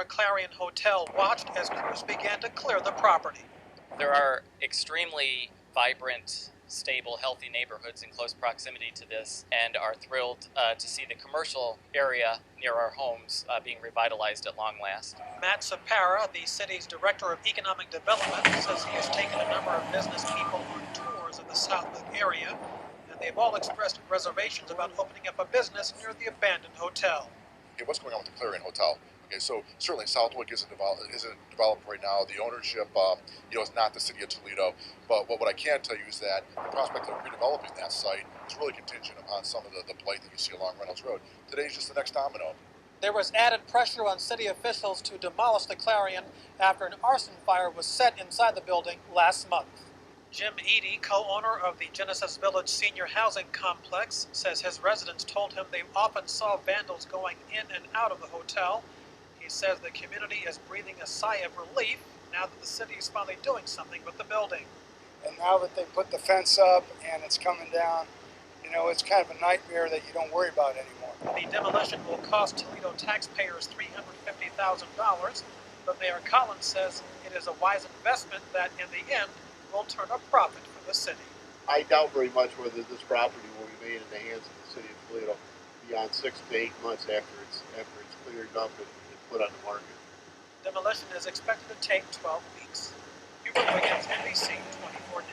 former Clarion Hotel watched as crews began to clear the property. There are extremely vibrant, stable, healthy neighborhoods in close proximity to this, and are thrilled to see the commercial area near our homes being revitalized at long last. Matt Sapara, the city's director of economic development, says he has taken a number of business people on tours of the Southwood area, and they've all expressed reservations about opening up a business near the abandoned hotel. Okay, what's going on with the Clarion Hotel? Okay, so certainly Southwick isn't developed right now. The ownership, is not the city of Toledo. But what I can tell you is that the prospect of redeveloping that site is really contingent upon some of the blight that you see along Reynolds Road. Today's just the next domino. There was added pressure on city officials to demolish the Clarion after an arson fire was set inside the building last month. Jim Eady, co-owner of the Genesis Village Senior Housing Complex, says his residents told him they often saw vandals going in and out of the hotel. He says the community is breathing a sigh of relief now that the city is finally doing something with the building. And now that they put the fence up and it's coming down, it's kind of a nightmare that you don't worry about anymore. The demolition will cost Toledo taxpayers $350,000, but Mayor Collins says it is a wise investment that, in the end, will turn a profit for the city. I doubt very much whether this property will remain in the hands of the city of Toledo beyond 6 to 8 months after it's cleared up and put on the market. Demolition is expected to take 12 weeks. Hubert Wiggins, NBC 24 News.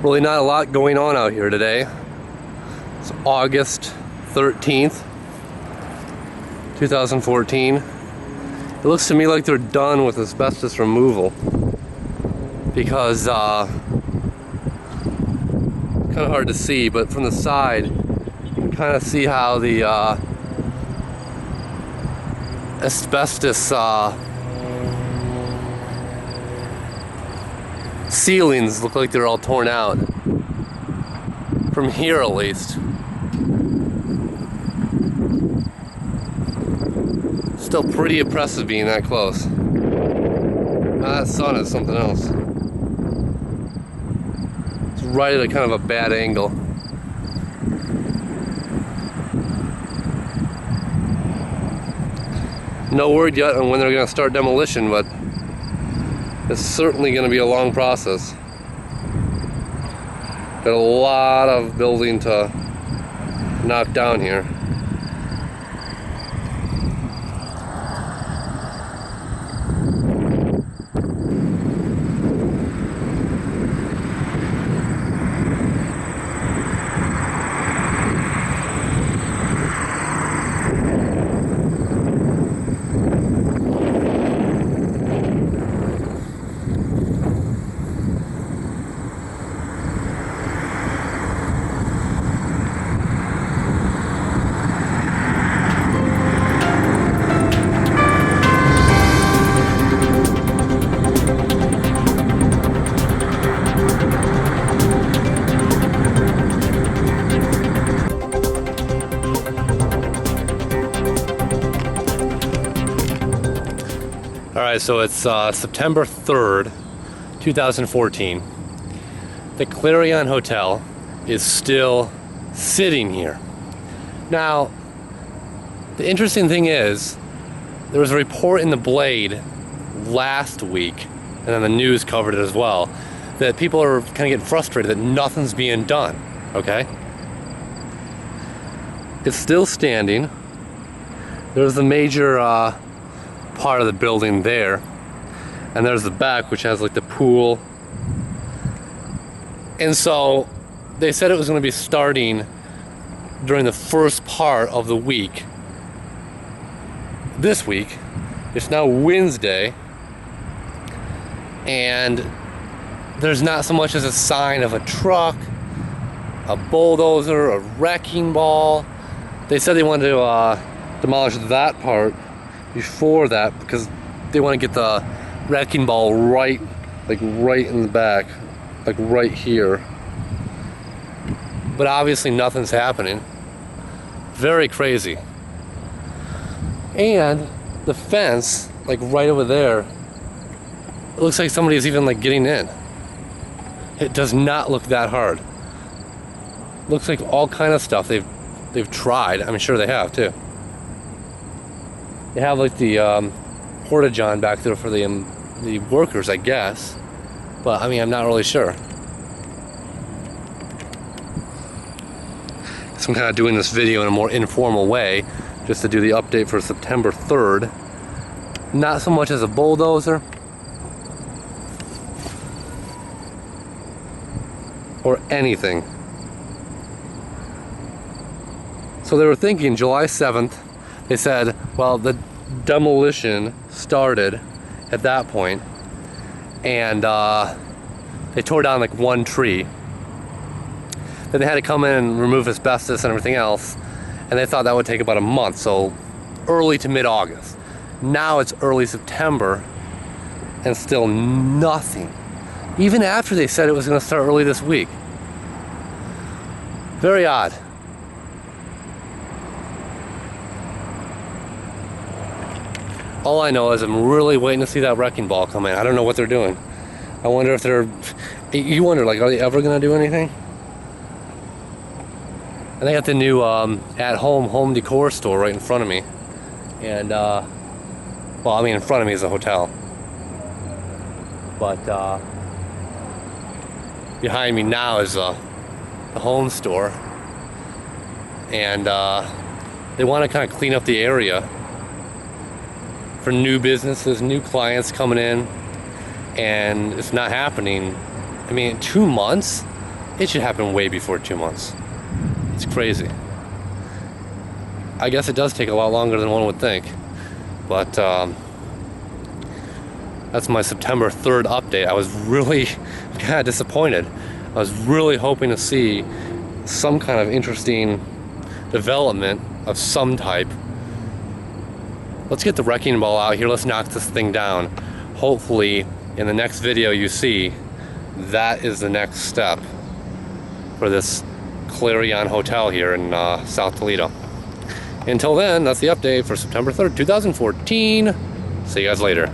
Really not a lot going on out here today. It's August 13th, 2014. It looks to me like they're done with asbestos removal because kind of hard to see, but from the side you can kind of see how the asbestos ceilings look like they're all torn out. From here at least. Still pretty impressive being that close. That sun is something else. It's right at a kind of a bad angle. No word yet on when they're going to start demolition, but it's certainly going to be a long process. Got a lot of building to knock down here. Alright, so it's September 3rd, 2014. The Clarion Hotel is still sitting here. Now, the interesting thing is, there was a report in the Blade last week, and then the news covered it as well, that people are kind of getting frustrated that nothing's being done, okay? It's still standing. There's the major part of the building there, and there's the back, which has like the pool. And so they said it was going to be starting during the first part of the week. This week, it's now Wednesday, and there's not so much as a sign of a truck, a bulldozer, a wrecking ball. They said they wanted to demolish that part before that because they want to get the wrecking ball right in the back, like right here. But obviously nothing's happening. Very crazy. And the fence, like right over there, it looks like somebody's even like getting in. It does not look that hard. Looks like all kind of stuff they've tried. I'm sure they have too. They have like the porta-john back there for the workers, I guess. But I mean, I'm not really sure. So I'm kind of doing this video in a more informal way, just to do the update for September 3rd. Not so much as a bulldozer. or anything. So they were thinking July 7th. They said, well, the demolition started at that point, and they tore down like one tree. Then they had to come in and remove asbestos and everything else, and they thought that would take about a month, so early to mid-August. Now it's early September, and still nothing. Even after they said it was going to start early this week. Very odd. All I know is I'm really waiting to see that wrecking ball come in. I don't know what they're doing. I wonder if they're... You wonder, like, are they ever going to do anything? And they got the new at-home home decor store right in front of me. And, well, I mean, in front of me is a hotel. But, behind me now is the home store. And, they want to kind of clean up the area for new businesses, new clients coming in, and it's not happening. I mean, 2 months? It should happen way before 2 months. It's crazy. I guess it does take a lot longer than one would think, but that's my September 3rd update. I was really kind of disappointed. I was really hoping to see some kind of interesting development of some type. Let's get the wrecking ball out here. Let's knock this thing down. Hopefully, in the next video you see, that is the next step for this Clarion Hotel here in South Toledo. Until then, that's the update for September 3rd, 2014. See you guys later.